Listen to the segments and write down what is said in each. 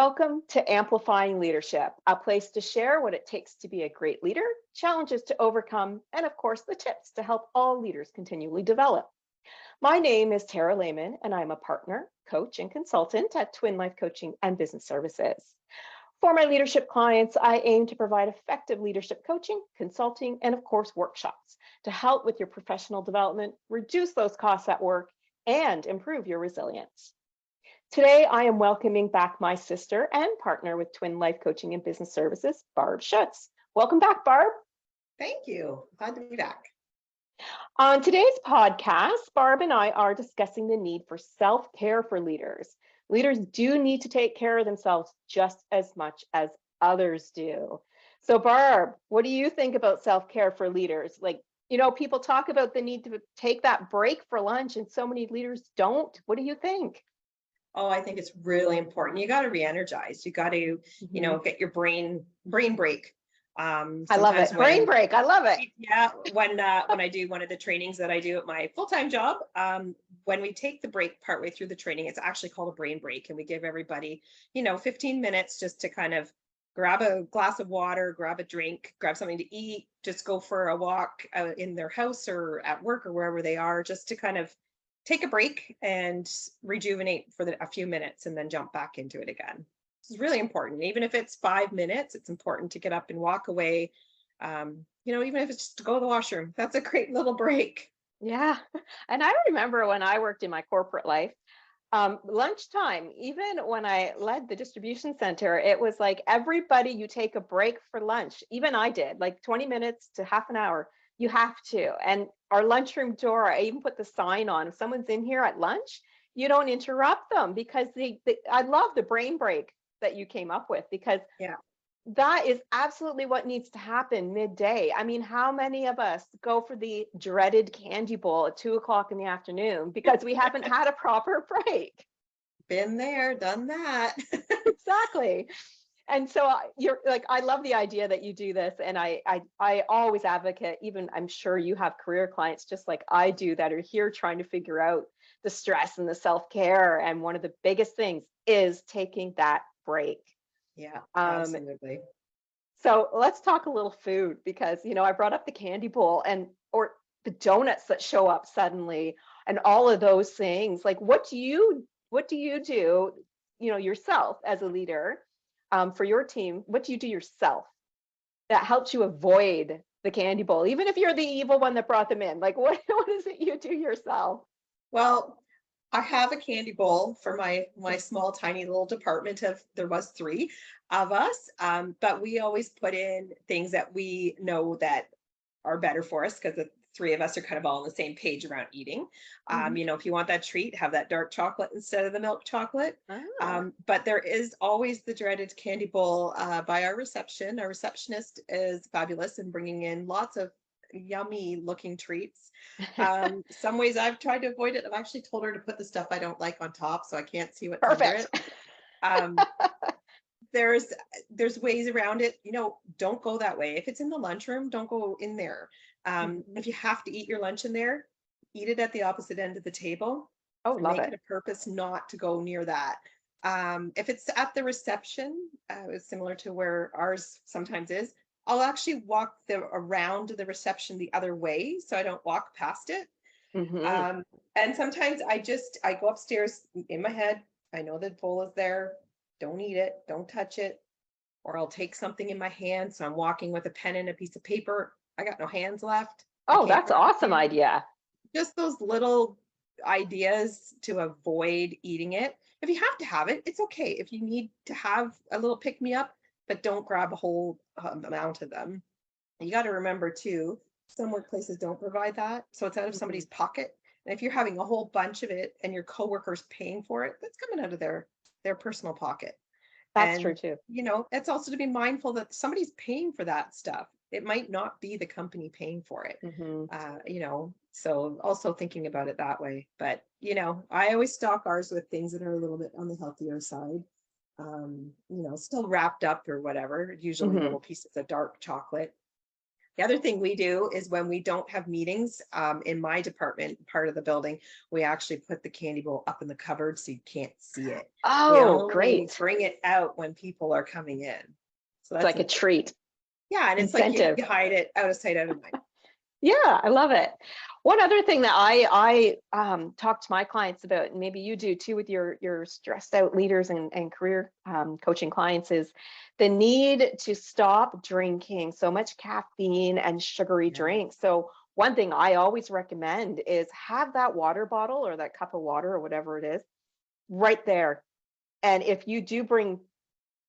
Welcome to Amplifying Leadership, a place to share what it takes to be a great leader, challenges to overcome, and of course, the tips to help all leaders continually develop. My name is Tara Lehman, and I'm a partner, coach, and consultant at Twin Life Coaching and Business Services. For my leadership clients, I aim to provide effective leadership coaching, consulting, and of course, workshops to help with your professional development, reduce those costs at work, and improve your resilience. Today, I am welcoming back my sister and partner with Twin Life Coaching and Business Services, Barb Schutz. Welcome back, Barb. Thank you. Glad to be back. On today's podcast, Barb and I are discussing the need for self-care for leaders. Leaders do need to take care of themselves just as much as others do. So, Barb, what do you think about self-care for leaders? People talk about the need to take that break for lunch, and so many leaders don't. What do you think? Oh, I think it's really important. You got to re-energize. You got to, get your brain break. I love it. Brain break. I love it. Yeah. When I do one of the trainings that I do at my full-time job, when we take the break partway through the training, it's actually called a brain break. And we give everybody, 15 minutes just to kind of grab a glass of water, grab a drink, grab something to eat, just go for a walk in their house or at work or wherever they are, just to kind of take a break and rejuvenate for a few minutes and then jump back into it again. This is really important. Even if it's 5 minutes, it's important to get up and walk away. Even if it's just to go to the washroom, that's a great little break. Yeah. And I remember when I worked in my corporate life, lunchtime, even when I led the distribution center, it was like everybody, you take a break for lunch. Even I did, like 20 minutes to half an hour. You have to. And our lunchroom door, I even put the sign on. If someone's in here at lunch, you don't interrupt them, because I love the brain break that you came up with, because that is absolutely what needs to happen midday. I mean, how many of us go for the dreaded candy bowl at 2:00 in the afternoon because we haven't had a proper break? Been there, done that. Exactly. And so I love the idea that you do this. And I always advocate, even I'm sure you have career clients just like I do that are here trying to figure out the stress and the self-care. And one of the biggest things is taking that break. Yeah, absolutely. So let's talk a little food, because, I brought up the candy bowl or the donuts that show up suddenly and all of those things. Like, what do you do, yourself as a leader? For your team, what do you do yourself that helps you avoid the candy bowl, even if you're the evil one that brought them in? Like, what is it you do yourself? Well, I have a candy bowl for my small, tiny little department there was 3 of us, but we always put in things that we know that are better for us, because the 3 of us are kind of all on the same page around eating. If you want that treat, have that dark chocolate instead of the milk chocolate. But there is always the dreaded candy bowl by our reception. Our receptionist is fabulous in bringing in lots of yummy looking treats. Some ways I've tried to avoid it. I've actually told her to put the stuff I don't like on top, so I can't see what's under it. There's ways around it. Don't go that way. If it's in the lunchroom, don't go in there. If you have to eat your lunch in there, eat it at the opposite end of the table. Oh, love Make it. it a purpose not to go near that. If it's at the reception, it's similar to where ours sometimes is. I'll actually walk around the reception the other way, so I don't walk past it. And sometimes I go upstairs in my head. I know the bowl is there. Don't eat it. Don't touch it. Or I'll take something in my hand. So I'm walking with a pen and a piece of paper. I got no hands left. Oh, that's an awesome idea. Just those little ideas to avoid eating it. If you have to have it, it's okay. If you need to have a little pick me up, but don't grab a whole amount of them. You got to remember too, some workplaces don't provide that. So it's out of somebody's pocket. And if you're having a whole bunch of it and your coworker's paying for it, that's coming out of their personal pocket. That's true too. It's also to be mindful that somebody's paying for that stuff. It might not be the company paying for it. So also thinking about it that way. But, I always stock ours with things that are a little bit on the healthier side. Still wrapped up or whatever, usually little pieces of dark chocolate. The other thing we do is when we don't have meetings, in my department, part of the building, we actually put the candy bowl up in the cupboard so you can't see it. We Oh, only great. bring it out when people are coming in. So It's that's like a a, treat, yeah, and it's like incentive. you hide it out of sight, out of mind. Yeah, I love it. One other thing that I talk to my clients about, and maybe you do too with your stressed out leaders and career coaching clients, is the need to stop drinking so much caffeine and sugary Yeah. drinks. So one thing I always recommend is have that water bottle or that cup of water or whatever it is right there. And if you do bring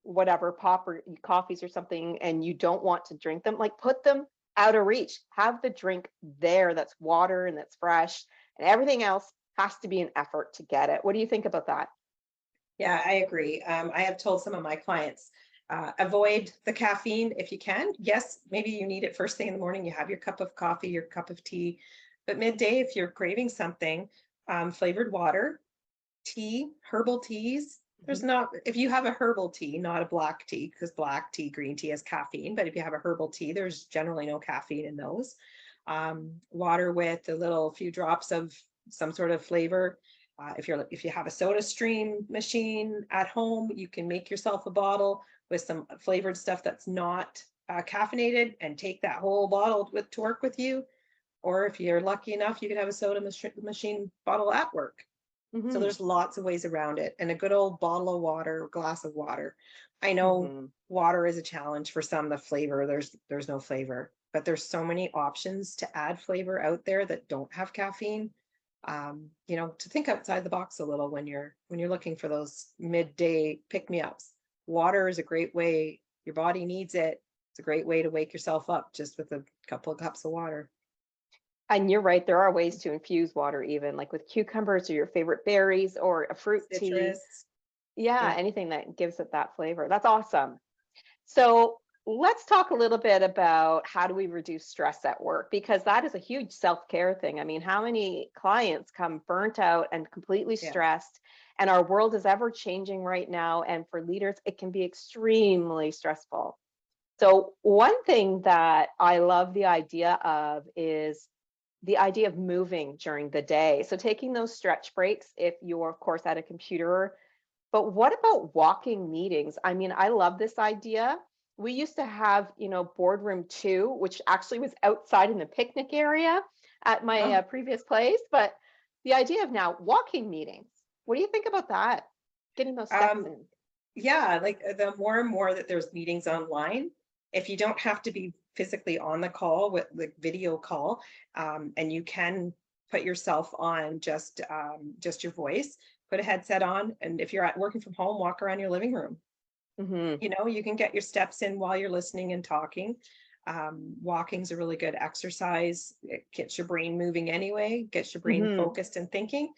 whatever pop or coffees or something and you don't want to drink them, like put them out of reach. Have the drink there that's water and that's fresh, and everything else has to be an effort to get it. What do you think about that? Yeah, I agree. I have told some of my clients, avoid the caffeine if you can. Yes, maybe you need it first thing in the morning. You have your cup of coffee, your cup of tea, but midday, if you're craving something, flavored water, tea, herbal teas. There's Mhm. not, if you have a herbal tea, not a black tea, because black tea, green tea has caffeine, but if you have a herbal tea, there's generally no caffeine in those. Water with a little few drops of some sort of flavor. If you have a soda stream machine at home, you can make yourself a bottle with some flavored stuff that's not caffeinated and take that whole bottle to work with you. Or if you're lucky enough, you can have a soda machine bottle at work. So Mhm. there's lots of ways around it. And a good old bottle of water, glass of water. I know Mhm. water is a challenge for some, the flavor, there's no flavor, but there's so many options to add flavor out there that don't have caffeine. To think outside the box a little when you're looking for those midday pick-me-ups. Water is a great way, your body needs it. It's a great way to wake yourself up just with a couple of cups of water. And you're right, there are ways to infuse water, even like with cucumbers or your favorite berries or a fruit tea. Citrus. Yeah, Yeah. anything that gives it that flavor. That's awesome. So let's talk a little bit about how do we reduce stress at work, because that is a huge self-care thing. I mean, how many clients come burnt out and completely Yeah. stressed? And our world is ever changing right now. And for leaders, it can be extremely stressful. So one thing that I love the idea of is the idea of moving during the day. So taking those stretch breaks if you're, of course, at a computer. But what about walking meetings? I mean, I love this idea. We used to have, boardroom two, which actually was outside in the picnic area at my Oh, previous place. But the idea of now walking meetings, what do you think about that? Getting those steps um, in. yeah, like the more and more that there's meetings online, if you don't have to be physically on the call with like video call, and you can put yourself on just your voice, put a headset on, and if you're at working from home, walk around your living room. Hmm. You can get your steps in while you're listening and talking. Walking's a really good exercise. It gets your brain moving anyway, gets your brain Hmm. focused and thinking.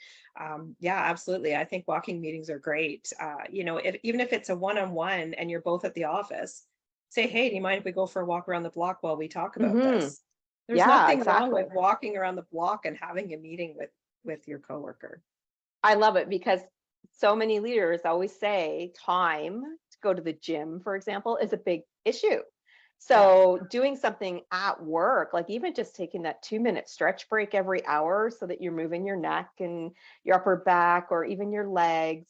Yeah, absolutely. I think walking meetings are great. Even if it's a one-on-one and you're both at the office, say, hey, do you mind if we go for a walk around the block while we talk about Hmm. this? There's Yeah, nothing wrong exactly. with walking around the block and having a meeting with your coworker. I love it because so many leaders always say time to go to the gym, for example, is a big issue. Yeah. So doing something at work, like even just taking that 2-minute stretch break every hour so that you're moving your neck and your upper back or even your legs.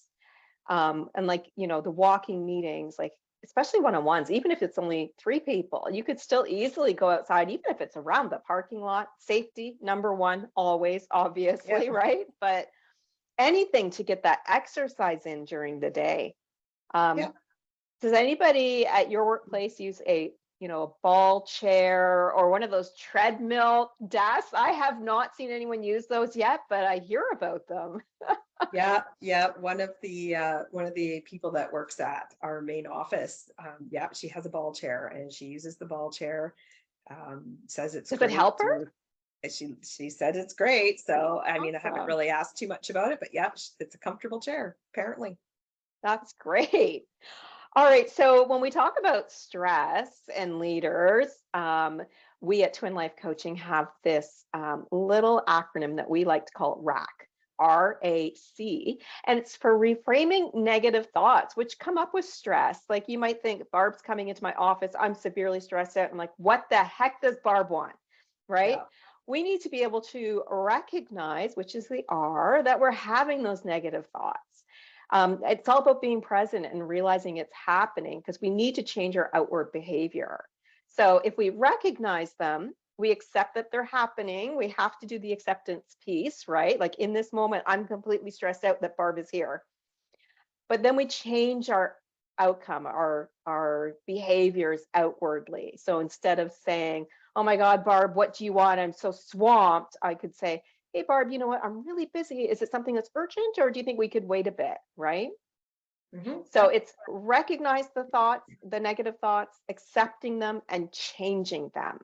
And like, the walking meetings, like especially one-on-ones, even if it's only 3 people, you could still easily go outside, even if it's around the parking lot. Safety, number one, always, Yeah. obviously, right? But anything to get that exercise in during the day. Um, Yeah. does anybody at your workplace use a ball chair or one of those treadmill desks? I have not seen anyone use those yet, but I hear about them. Yeah, yeah. One of the people that works at our main office, yeah, she has a ball chair and she uses the ball chair. Says it's Does it great. help her? And she said it's great. So I mean, I haven't Awesome. really asked too much about it, but yeah, it's a comfortable chair, apparently. That's great. All right. So when we talk about stress and leaders, we at Twin Life Coaching have this little acronym that we like to call RAC. RAC, and it's for reframing negative thoughts, which come up with stress. Like you might think, Barb's coming into my office, I'm severely stressed out. I'm like, what the heck does Barb want? Right? Yeah. We need to be able to recognize, which is the R, that we're having those negative thoughts. It's all about being present and realizing it's happening because we need to change our outward behavior. So if we recognize them, we accept that they're happening. We have to do the acceptance piece, right? Like in this moment, I'm completely stressed out that Barb is here. But then we change our outcome, our behaviors outwardly. So instead of saying, oh my God, Barb, what do you want? I'm so swamped. I could say, hey, Barb, you know what? I'm really busy. Is it something that's urgent or do you think we could wait a bit? Right? So it's recognize the thoughts, the negative thoughts, accepting them and changing them.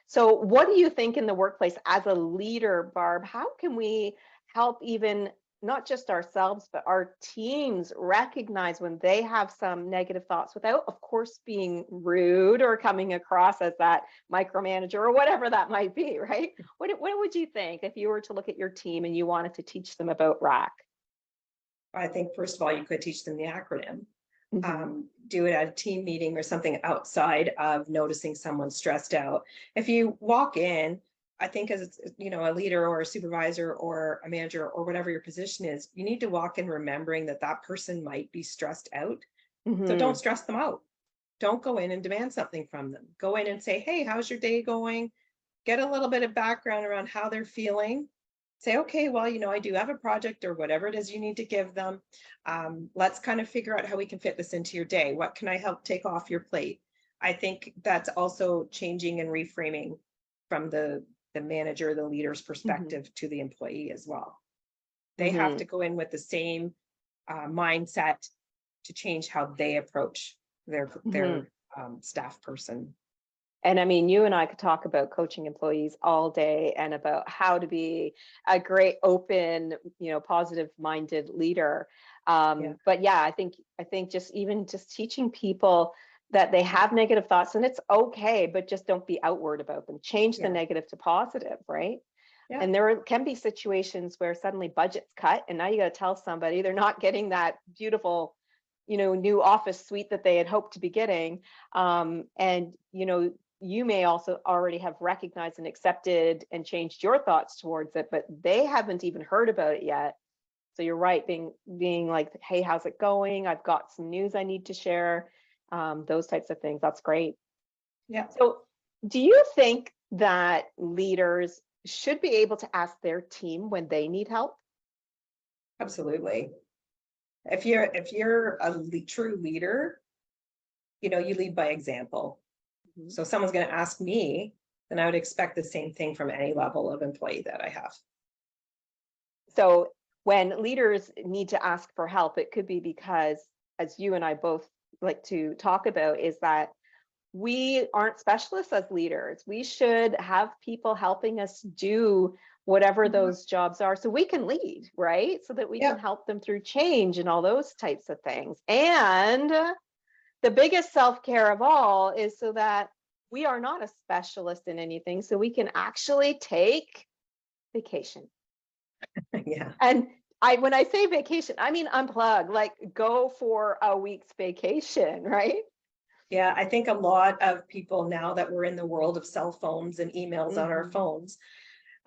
So what do you think in the workplace as a leader, Barb? How can we help even not just ourselves, but our teams recognize when they have some negative thoughts without, of course, being rude or coming across as that micromanager or whatever that might be, right? What would you think if you were to look at your team and you wanted to teach them about RAC? I think first of all, you could teach them the acronym. Mm-hmm. Do it at a team meeting or something outside of noticing someone stressed out. If you walk in, I think as a leader or a supervisor or a manager or whatever your position is, you need to walk in remembering that that person might be stressed out. So Mm-hmm. don't stress them out. Don't go in and demand something from them. Go in and say, hey, how's your day going? Get a little bit of background around how they're feeling. Say, okay, well, I do have a project or whatever it is you need to give them. Let's kind of figure out how we can fit this into your day. What can I help take off your plate? I think that's also changing and reframing from the manager, the leader's Mm-hmm. perspective to the employee as well. They have Mm-hmm. to go in with the same mindset to change how they approach their Mm-hmm. staff person. And I mean, you and I could talk about coaching employees all day and about how to be a great, open, positive minded leader. Yeah, But yeah, I think just even just teaching people that they have negative thoughts and it's okay, but just don't be outward about them. Change the yeah, negative to positive, right? yeah, And can be situations where suddenly budget's cut and now you got to tell somebody they're not getting that beautiful, new office suite that they had hoped to be getting. And you may also already have recognized and accepted and changed your thoughts towards it, but they haven't even heard about it yet. So you're right, being like, hey, how's it going? I've got some news I need to share. Those types of things. That's great. yeah, So do you think that leaders should be able to ask their team when they need help? absolutely. If you're a true leader, you lead by example. Mhm. So if someone's going to ask me, then I would expect the same thing from any level of employee that I have. So when leaders need to ask for help, it could be because, as you and I both like to talk about, is that we aren't specialists as leaders. We should have people helping us do whatever Mhm. those jobs are so we can lead, right? So that we can Yep. help them through change and all those types of things. And the biggest self-care of all is so that we are not a specialist in anything, so we can actually take vacation. Yeah. And when I say vacation, I mean unplug, like go for a week's vacation, right? Yeah. I think a lot of people now that we're in the world of cell phones and emails on our Hmm. phones,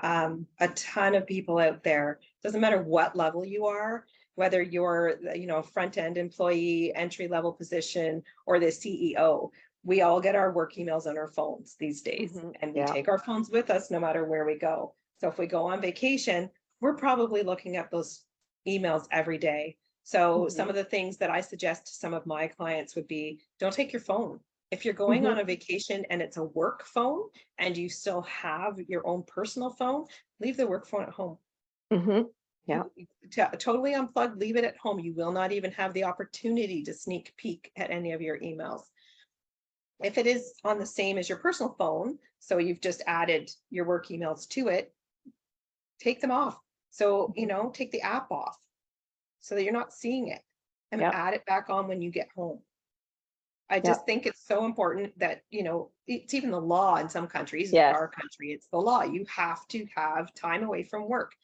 a ton of people out there, doesn't matter what level you are, whether you're, a front end employee, entry level position, or the CEO, we all get our work emails on our phones these days, Hmm. and we Yeah. take our phones with us no matter where we go. So if we go on vacation, we're probably looking at those emails every day. So some Hmm. of the things that I suggest to some of my clients would be, don't take your phone. If you're going on Hmm. a vacation and it's a work phone and you still have your own personal phone, leave the work phone at home. Hmm. Yeah. Totally unplugged, leave it at home. You will not even have the opportunity to sneak peek at any of your emails. If it is on the same as your personal phone, so you've just added your work emails to it, take them off. So, Mhm. take the app off so that you're not seeing it, and Yeah. add it back on when you get home. I Yeah. just think it's so important that, it's even the law in some countries. Yes. Our country, it's the law. You have to have time away from work.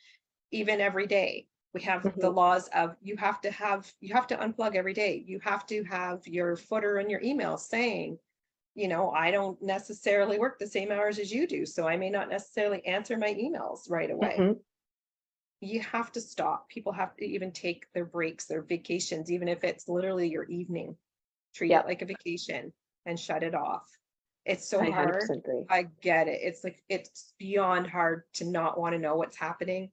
even every day. We have the Mhm. laws of you have to unplug every day. You have to have your footer in your email saying, I don't necessarily work the same hours as you do, so I may not necessarily answer my emails right away. Mhm. You have to stop. People have to even take their breaks, their vacations, even if it's literally your evening. Treat it Yep. like a vacation and shut it off. It's so I hard. 100% agree. I get it. It's like it's beyond hard to not want to know what's happening.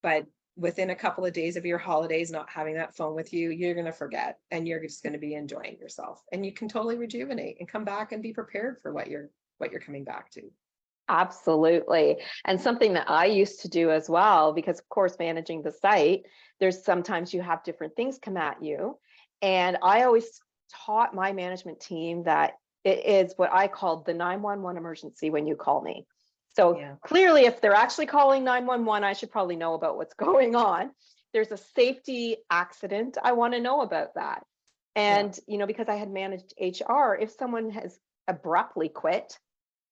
But within a couple of days of your holidays, not having that phone with you, you're going to forget and you're just going to be enjoying yourself. And you can totally rejuvenate and come back and be prepared for what you're coming back to. Absolutely. And something that I used to do as well, because of course, managing the site, there's sometimes you have different things come at you. And I always taught my management team that it is what I called the 911 emergency when you call me. So Yeah. clearly, if they're actually calling 911, I should probably know about what's going on. There's a safety accident, I want to know about that. Yeah. And, because I had managed HR, if someone has abruptly quit,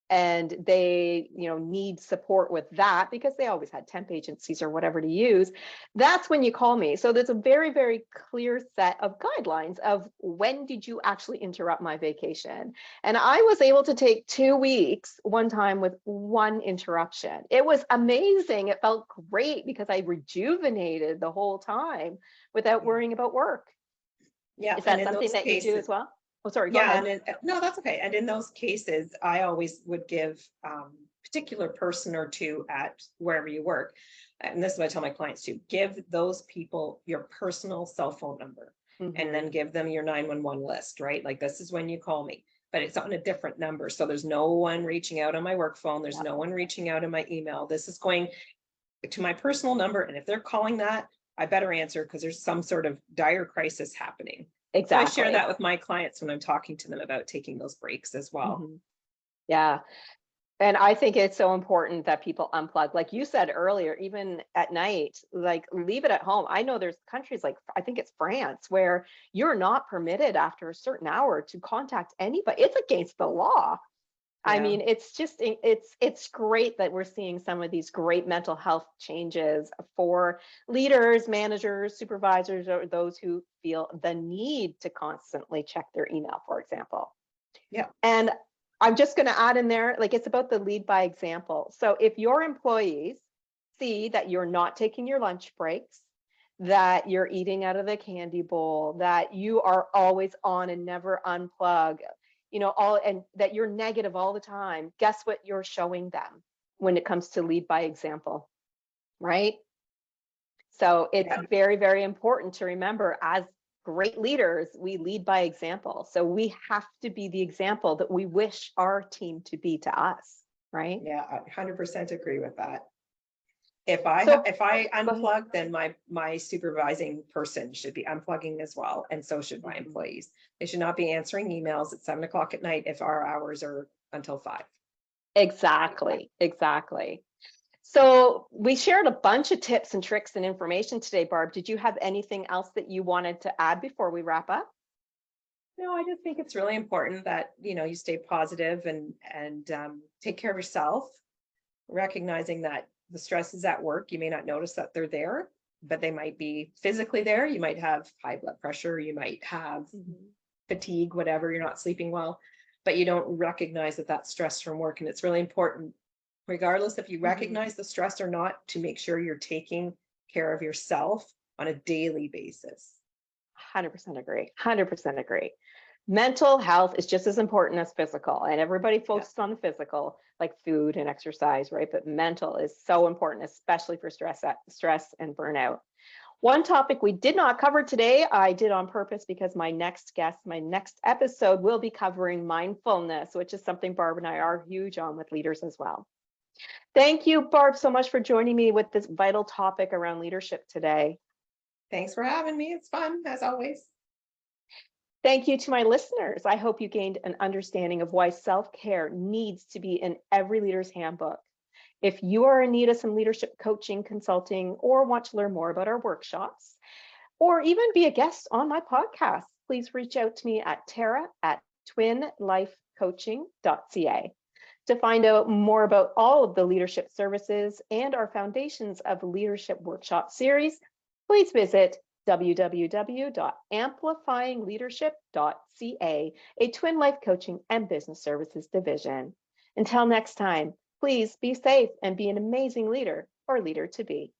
and they need support with that because they always had temp agencies or whatever to use, that's when you call me. So there's a very, very clear set of guidelines of when did you actually interrupt my vacation. And I was able to take 2 weeks one time with one interruption. It was amazing. It felt great because I rejuvenated the whole time without Yeah. worrying about work. Yeah. Is And that in something those that you do cases, as well? Oh, sorry, go yeah, ahead. no, that's okay. And in those cases, I always would give particular person or two at wherever you work. And this is what I tell my clients too: give those people your personal cell phone number and then Mhm. give them your 911 list, right? Like, this is when you call me, but it's on a different number. So there's no one reaching out on my work phone. There's Yep. no one reaching out in my email. This is going to my personal number. And if they're calling that, I better answer because there's some sort of dire crisis happening. So I share Exactly. that with my clients when I'm talking to them about taking those breaks as well. Mhm. Yeah. And I think it's so important that people unplug. Like you said earlier, even at night, like leave it at home. I know there's countries like, I think it's France, where you're not permitted after a certain hour to contact anybody. It's against the law. I Yeah. mean, it's great that we're seeing some of these great mental health changes for leaders, managers, supervisors, or those who feel the need to constantly check their email, for example. Yeah. And I'm just going to add in there, like it's about the lead by example. So if your employees see that you're not taking your lunch breaks, that you're eating out of the candy bowl, that you are always on and never unplug, all, and that you're negative all the time, guess what you're showing them when it comes to lead by example, right? So it's Yeah. very, very important to remember, as great leaders, we lead by example. So we have to be the example that we wish our team to be to us, right? Yeah. I 100% agree with that. So If I go ahead. unplug, then my supervising person should be unplugging as well. And so should my Mhm. employees. They should not be answering emails at 7 o'clock at night if our hours are until 5. Exactly, exactly. So we shared a bunch of tips and tricks and information today, Barb. Did you have anything else that you wanted to add before we wrap up? No, I just think it's really important that, you stay positive and take care of yourself, recognizing that the stress is at work. You may not notice that they're there, but they might be physically there. You might have high blood pressure, you might have Mhm. fatigue, whatever, you're not sleeping well, but you don't recognize that that's stress from work. And it's really important, regardless if you Mhm. recognize the stress or not, to make sure you're taking care of yourself on a daily basis. 100% agree. 100% agree. Mental health is just as important as physical, and everybody Yeah. focuses on the physical, like food and exercise, right? But mental is so important, especially for stress and burnout. One topic we did not cover today, I did on purpose because my next guest, my next episode will be covering mindfulness, which is something Barb and I are huge on with leaders as well. Thank you, Barb, so much for joining me with this vital topic around leadership today. Thanks for having me. It's fun as always. Thank you to my listeners. I hope you gained an understanding of why self-care needs to be in every leader's handbook. If you are in need of some leadership coaching, consulting, or want to learn more about our workshops, or even be a guest on my podcast, please reach out to me at Tara@twinlifecoaching.ca. To find out more about all of the leadership services and our Foundations of Leadership workshop series, please visit www.amplifyingleadership.ca, a Twin Life Coaching and Business Services division. Until next time, please be safe and be an amazing leader or leader to be.